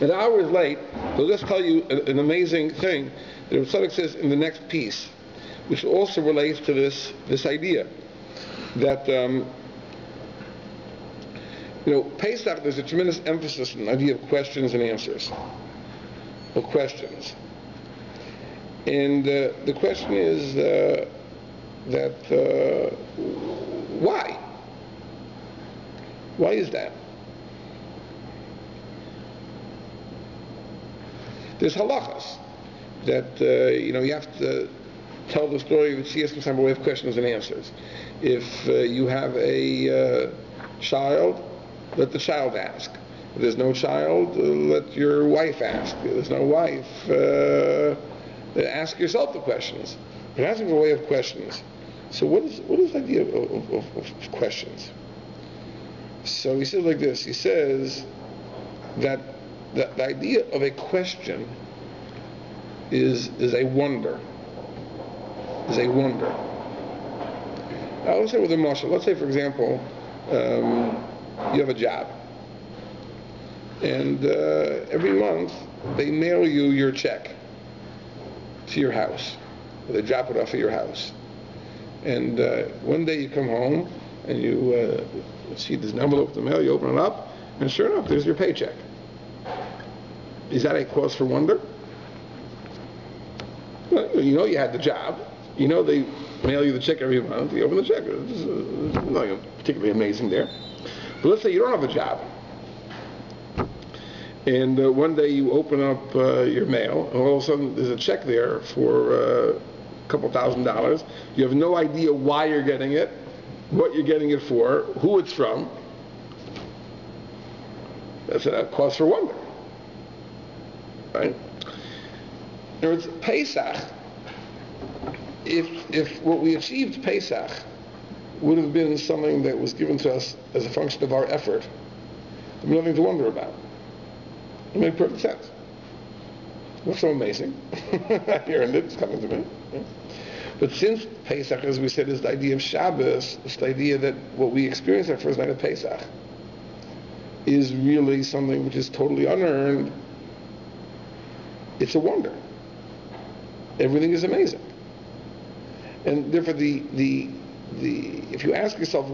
An hour is late, so I'll just tell you an amazing thing that Tzaddok says in the next piece, which also relates to this idea that Pesach, there's a tremendous emphasis on the idea of questions and answers, of questions. And the question is why? Why is that? There's halachas that you have to tell the story of Tzias Mitzrayim by way of questions and answers. If you have a child, let the child ask. If there's no child, let your wife ask. If there's no wife, ask yourself the questions. But asking by way of questions. So what is the idea of questions? So he says like this. He says that the idea of a question is a wonder. Is a wonder. Now let's say with a mashal. Let's say, for example, you have a job, and every month they mail you your check to your house, or they drop it off at your house. And one day you come home and you see this envelope in the mail. You open it up, and sure enough, there's your paycheck. Is that a cause for wonder? Well, you had the job. They mail you the check every month. You open the check. There's nothing particularly amazing there. But let's say you don't have a job. And one day you open up your mail, and all of a sudden there's a check there for a couple $1,000. You have no idea why you're getting it, what you're getting it for, who it's from. That's a cause for wonder. Right? In other words, Pesach, if what we achieved Pesach would have been something that was given to us as a function of our effort, there'd be nothing to wonder about. It made perfect sense. What's so amazing? I earned it, it's coming to me. Yeah. But since Pesach, as we said, is the idea of Shabbos, it's the idea that what we experience that first night of Pesach is really something which is totally unearned. It's a wonder. Everything is amazing. And therefore if you ask yourself,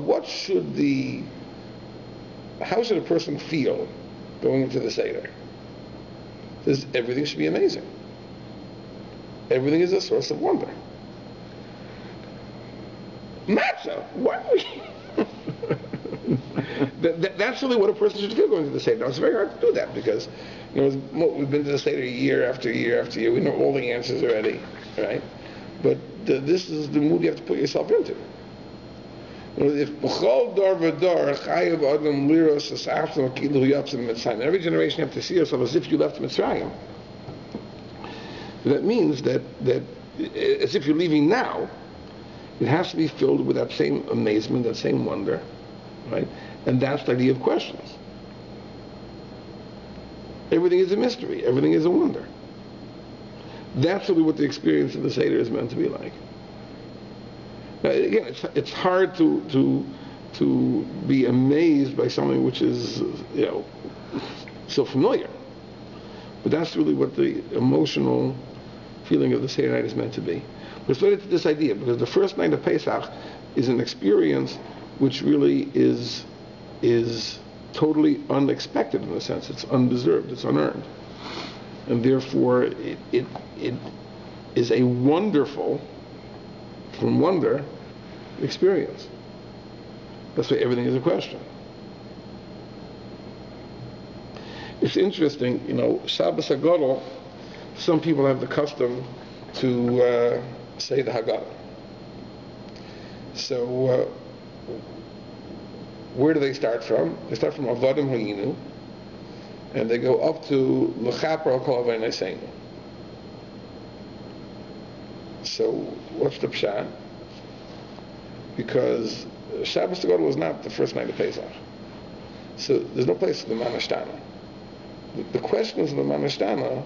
how should a person feel going into the Seder? Everything should be amazing. Everything is a source of wonder. Matzah, what? That's really what a person should feel going to the Seder. Now, it's very hard to do that because we've been to the Seder year after year after year. We know all the answers already, right? But this is the mood you have to put yourself into. If every generation you have to see yourself as if you left Mitzrayim, that means that as if you're leaving now, it has to be filled with that same amazement, that same wonder, right? And that's the idea of questions. Everything is a mystery. Everything is a wonder. That's really what the experience of the Seder is meant to be like. Now, again, it's hard to be amazed by something which is so familiar, but that's really what the emotional feeling of the Seder night is meant to be. But it's related to this idea because the first night of Pesach is an experience which really is totally unexpected in a sense. It's undeserved. It's unearned, and therefore it is a wonderful, from wonder, experience. That's why everything is a question. It's interesting, Shabbos HaGadol, some people have the custom to say the Haggadah. So, where do they start from? They start from Avodim Hayinu, and they go up to L'chaper al Kol Avei Neseinu. So, what's the pshat? Because Shabbos HaGadol was not the first night of Pesach. So there's no place for the Manashtana. The questions of the Manashtana,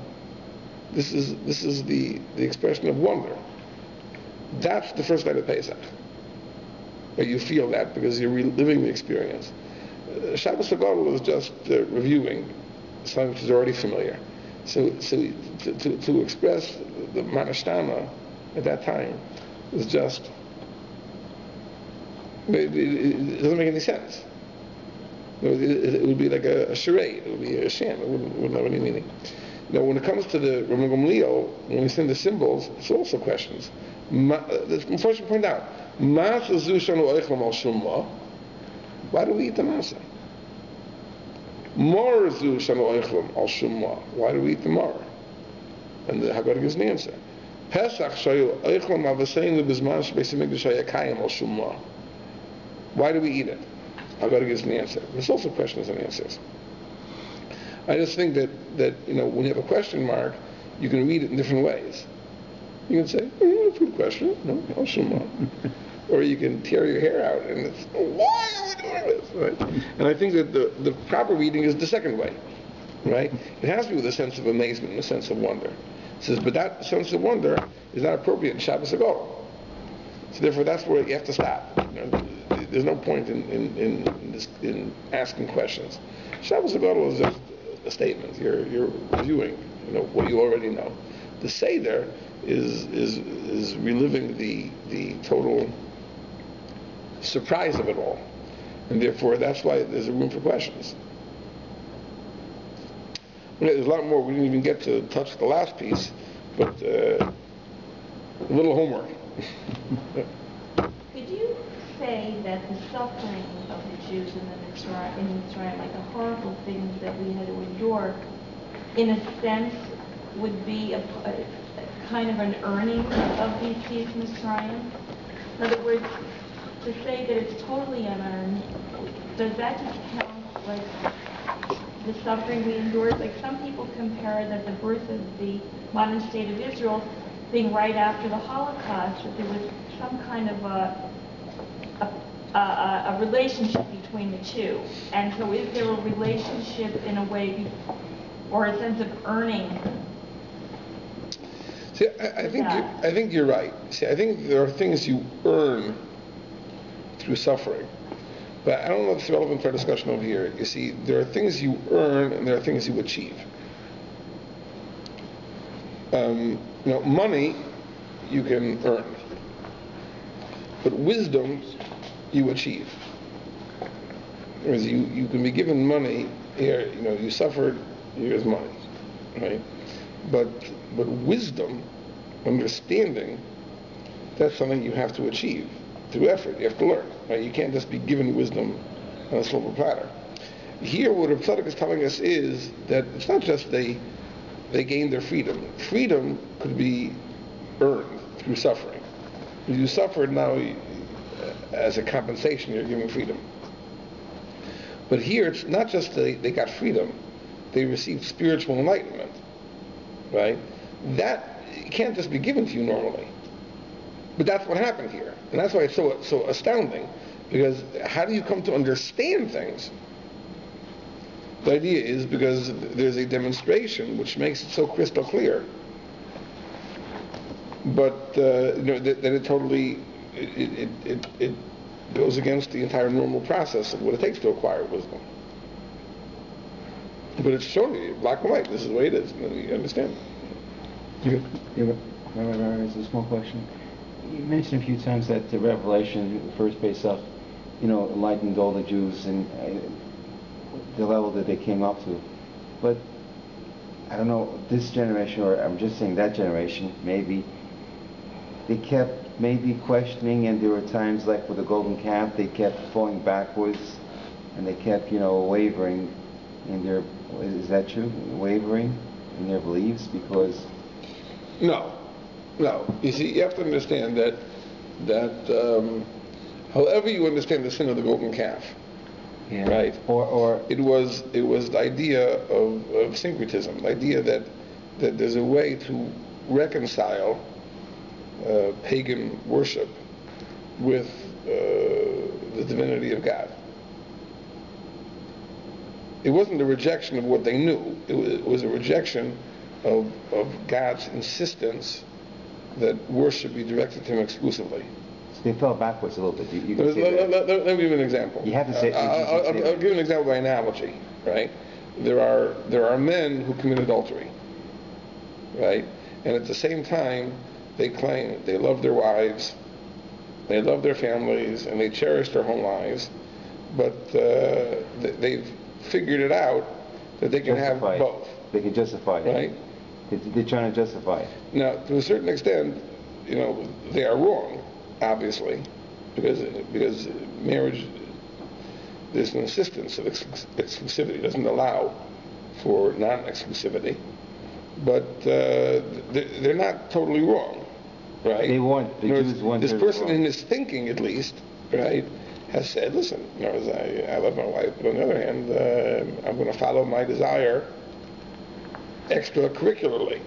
this is the expression of wonder. That's the first night of Pesach. But you feel that because you're reliving the experience. Shabbos HaGadol is just reviewing something which is already familiar. So to express the manashtama at that time was just, it doesn't make any sense. It would be like a charade. It would be a sham. It wouldn't have any meaning. When it comes to the Rabbi Gamliel, when we send the symbols, it's also questions. First, point out, why do we eat the masa? Why do we eat the mar? And the HaCohen gives an answer. Pesach why do we eat it? HaCohen gives an answer. There's also questions and answers. I just think that when you have a question mark, you can read it in different ways. You can say, a food question, no, al shumma. Or you can tear your hair out and it's, why are we doing this? Right? And I think that the proper reading is the second way. Right? It has to be with a sense of amazement and a sense of wonder. It says, but that sense of wonder is not appropriate in Shabbos HaGolah. So therefore that's where you have to stop. There's no point in asking questions. Shabbos HaGolah is just a statement. You're reviewing, what you already know. The Seder is reliving the total surprise of it all, and therefore that's why there's a room for questions. There's a lot more. We didn't even get to touch the last piece, but a little homework. Could you say that the suffering of the Jews in Mitzrayim, like the horrible things that we had to endure, in a sense, would be a kind of an earning of these Mitzrayim? In other words, to say that it's totally unearned, does that just count like the suffering we endured? Like some people compare that the birth of the modern state of Israel being right after the Holocaust, that there was some kind of a relationship between the two. And so is there a relationship in a way, or a sense of earning? See, I think you're right. See, I think there are things you earn through suffering. But I don't know if it's relevant for our discussion over here. You see, there are things you earn and there are things you achieve. Money you can earn, but wisdom you achieve. Whereas you can be given money here. You suffered. Here's money, right? But wisdom, understanding, that's something you have to achieve through effort. You have to learn. Right? You can't just be given wisdom on a silver platter. Here, what Tzaddok is telling us is that it's not just they gained their freedom. Freedom could be earned through suffering. If you suffered, now as a compensation, you're given freedom. But here, it's not just they got freedom; they received spiritual enlightenment. Right? That can't just be given to you normally. But that's what happened here. And that's why it's so astounding. Because how do you come to understand things? The idea is because there's a demonstration which makes it so crystal clear. But that it totally it goes against the entire normal process of what it takes to acquire wisdom. But it's showing you black and white. This is the way it is. And you understand. It's a small question. You mentioned a few times that the Revelation, the first Pesach, enlightened all the Jews and the level that they came up to. But I don't know, this generation, or I'm just saying that generation, maybe they kept maybe questioning, and there were times like with the golden calf, they kept falling backwards, and they kept, wavering in their, is that true? Wavering in their beliefs because... No. You see, you have to understand that however you understand the sin of the golden calf, right? Or it was the idea of syncretism, the idea that there's a way to reconcile pagan worship with the divinity of God. It wasn't a rejection of what they knew. It was a rejection of God's insistence that worship be directed to Him exclusively. So they fell backwards a little bit. Let me give you an example. You have to say. I'll give you an example by analogy, right? there are men who commit adultery, right? And at the same time, they claim they love their wives, they love their families, and they cherish their home lives, but they've figured it out that they can have both. They can justify it. Right? They're trying to justify it. Now, to a certain extent, they are wrong, obviously, because marriage, there's an insistence of exclusivity. It doesn't allow for non-exclusivity. But they're not totally wrong, right? The Jews want this person in his thinking, at least, right, has said, listen, I love my wife, but on the other hand, I'm going to follow my desire extracurricularly,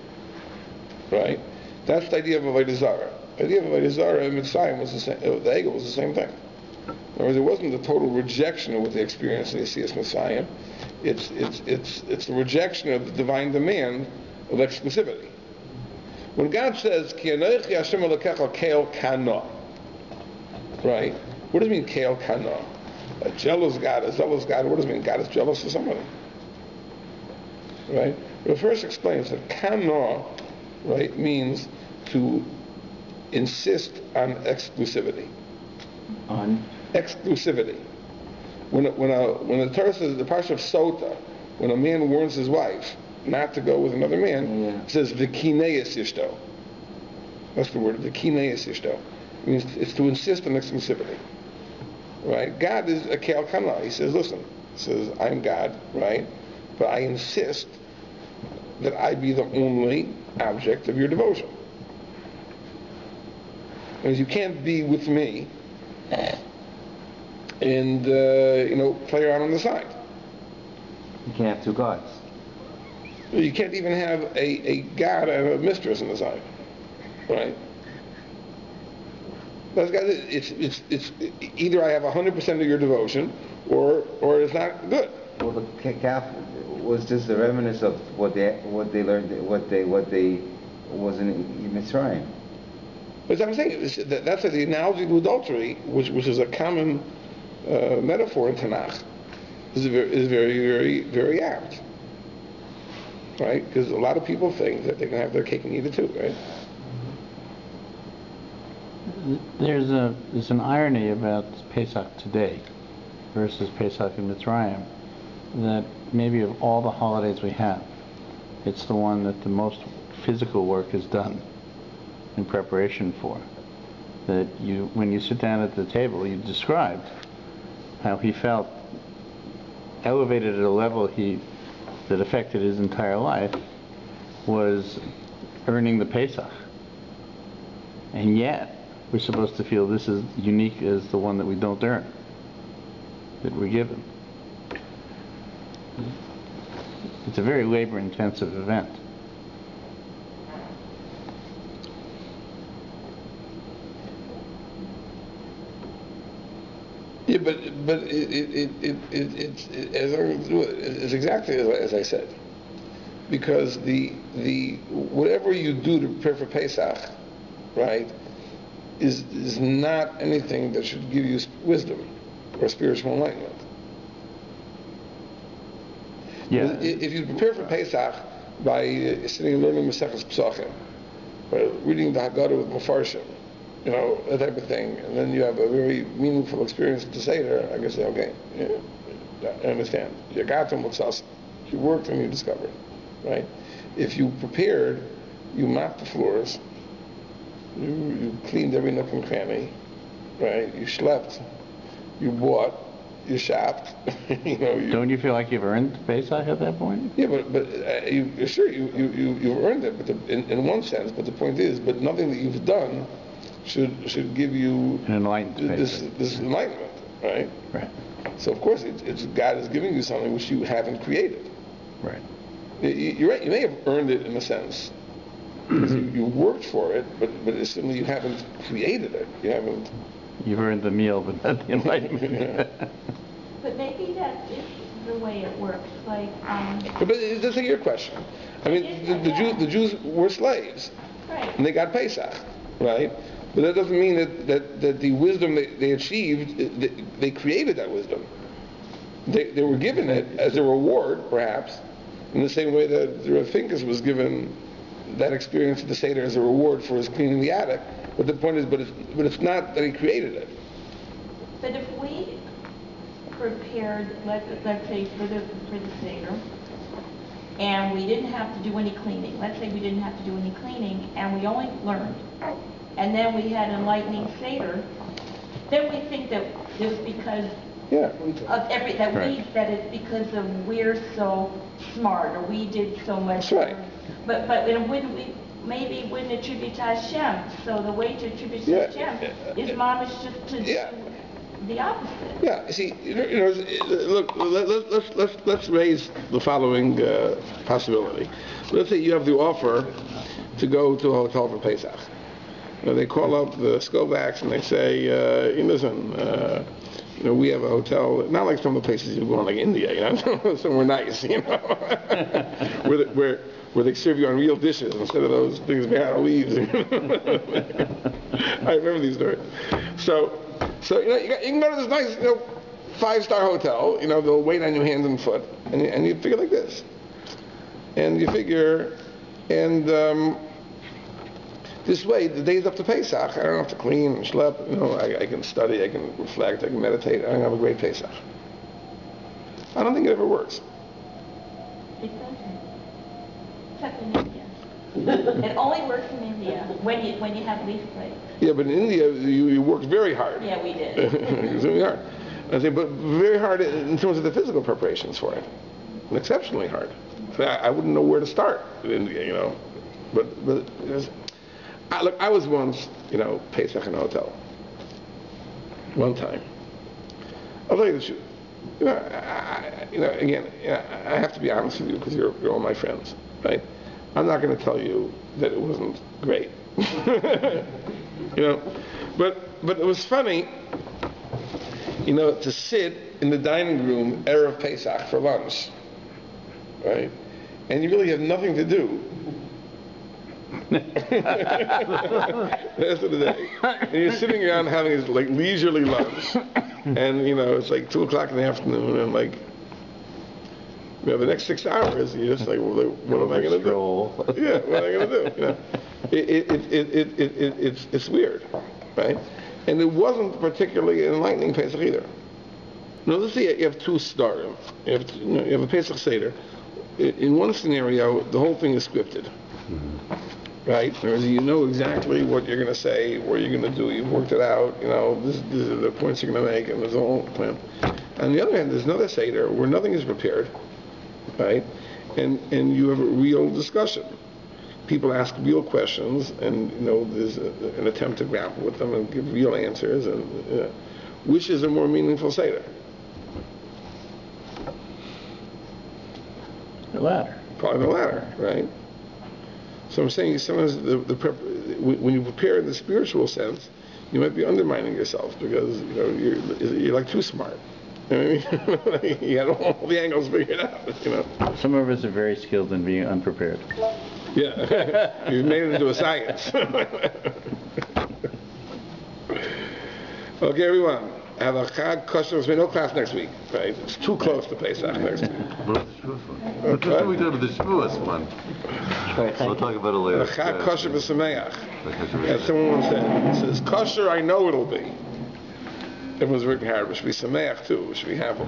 right? That's the idea of Avodah Zarah. The idea of Avodah Zarah in Mitzrayim was the same. The Egel was the same thing. In other words, it wasn't the total rejection of what they experienced in the Yetzias Mitzrayim. It's the rejection of the divine demand of exclusivity. When God says, Ki anochi Hashem Elokecha ke'el kana, right? What does it mean, ke'el kana? A jealous God, what does it mean? God is jealous of somebody, right? It first explains that kana, right, means to insist on exclusivity. On? Exclusivity. When the Torah says, the parsha of Sota, when a man warns his wife not to go with another man, it says v'kineis ishto. That's the word, v'kineis ishto. It means it's to insist on exclusivity. Right? God is a ke'el kana. He says, listen, I'm God, right? But I insist that I be the only object of your devotion. Because you can't be with me and play around on the side. You can't have two gods. You can't even have a god and a mistress on the side, right? It's either I have 100% of your devotion, or it's not good. Well, the calf was just the remnants of what they learned, what they was in Mitzrayim. But I'm saying that's the analogy to adultery, which is a common metaphor in Tanakh, is very, very, very apt, right? Because a lot of people think that they can have their cake and eat it too, right? There's an irony about Pesach today versus Pesach in Mitzrayim, that maybe of all the holidays we have, it's the one that the most physical work is done in preparation for. That when you sit down at the table, you described how he felt elevated at a level that affected his entire life was earning the Pesach. And yet, we're supposed to feel this is unique as the one that we don't earn, that we're given. It's a very labor-intensive event. Yeah, but it's exactly as I said, because the whatever you do to prepare for Pesach, right, is not anything that should give you wisdom or spiritual enlightenment. Yeah. If you prepare for Pesach by sitting and learning Maseches Pesachim, or reading the Haggadah with Mefarshim, that type of thing, and then you have a very meaningful experience to say there, I can say, okay, yeah, I understand. You got to Mutzas, you worked and you discovered, right? If you prepared, you mopped the floors, you cleaned every nook and cranny, right? You slept, you bought, you shopped, Don't you feel like you've earned Pesach at that point? Yeah, but you've earned it, but in one sense. But the point is, but nothing that you've done should give you an enlightened this enlightenment, right? Right. So of course, it's God is giving you something which you haven't created. Right. You're right. You may have earned it in a sense. You worked for it, but it's simply you haven't created it. You've earned the meal, but not the enlightenment. But maybe that is the way it works. But that's your question. I mean, the Jews were slaves, right, and they got Pesach, right? But that doesn't mean that the wisdom they achieved, they created that wisdom. they were given it as a reward, perhaps, in the same way that Rav Finkus was given that experience of the Seder as a reward for his cleaning the attic. But the point is, but it's not that he created it. But if we prepared, let's say for the Seder, and we didn't have to do any cleaning, let's say we didn't have to do any cleaning, and we only learned, and then we had an enlightening Seder, then we think that it was because that it's because of we're so smart, or we did so much. That's right. But wouldn't we wouldn't attribute to Hashem? So the way to attribute to Hashem is mamish just to do the opposite. Yeah. See, look. Let's raise the following possibility. Let's say you have the offer to go to a hotel for Pesach. They call up the Skovaks and they say, listen, we have a hotel, not like some of the places you go in, like India, somewhere nice, where they serve you on real dishes instead of those things made out of leaves. I remember these stories. So you can go to this nice, 5-star hotel. They'll wait on you hand and foot, and you figure like this, and you figure, and this way, the days up to Pesach, I don't have to clean and schlep. I can study, I can reflect, I can meditate. I can have a great Pesach. I don't think it ever works. It doesn't. Except in India. It only works in India when you have leaf plates. Yeah, but in India, you worked very hard. Yeah, we did. It was very hard. I say, but very hard in terms of the physical preparations for it. Exceptionally hard. I wouldn't know where to start in India, But it was, look, I was once, Pesach in a hotel. One time. I'll tell you the truth. Again, I have to be honest with you because you're all my friends, right? I'm not going to tell you that it wasn't great. But it was funny, to sit in the dining room Erev Pesach for lunch, right? And you really have nothing to do. The rest of the day. And you're sitting around having this leisurely lunch, and it's like 2:00 in the afternoon, and the next 6 hours you're just like, well, what am I going to do? Yeah, what am I going to do? It's weird, right? And it wasn't particularly enlightening Pesach either. Let's say you have 2 starim. You have a Pesach Seder. In one scenario, the whole thing is scripted. Mm-hmm. Right? You know exactly what you're going to say, what you're going to do. You've worked it out. These are the points you're going to make, and there's a whole plan. On the other hand, there's another Seder where nothing is prepared, right? And you have a real discussion. People ask real questions, and there's an attempt to grapple with them and give real answers. And which is a more meaningful Seder? The latter. Probably the latter, right? So I'm saying sometimes when you prepare in the spiritual sense, you might be undermining yourself because you're like too smart. You know what I mean? You got all the angles figured out. Some of us are very skilled in being unprepared. Yeah, you've made it into a science. Okay, everyone. Have a Chag kosher. There's no class next week, right? It's too close to Pesach next week. What are we doing with the Shavuos one? We'll talk about it later. Chag kosher v'sameach. As someone once said, it says, kosher I know it'll be. Everyone's working hard, but it should be sameach too. It should be happy.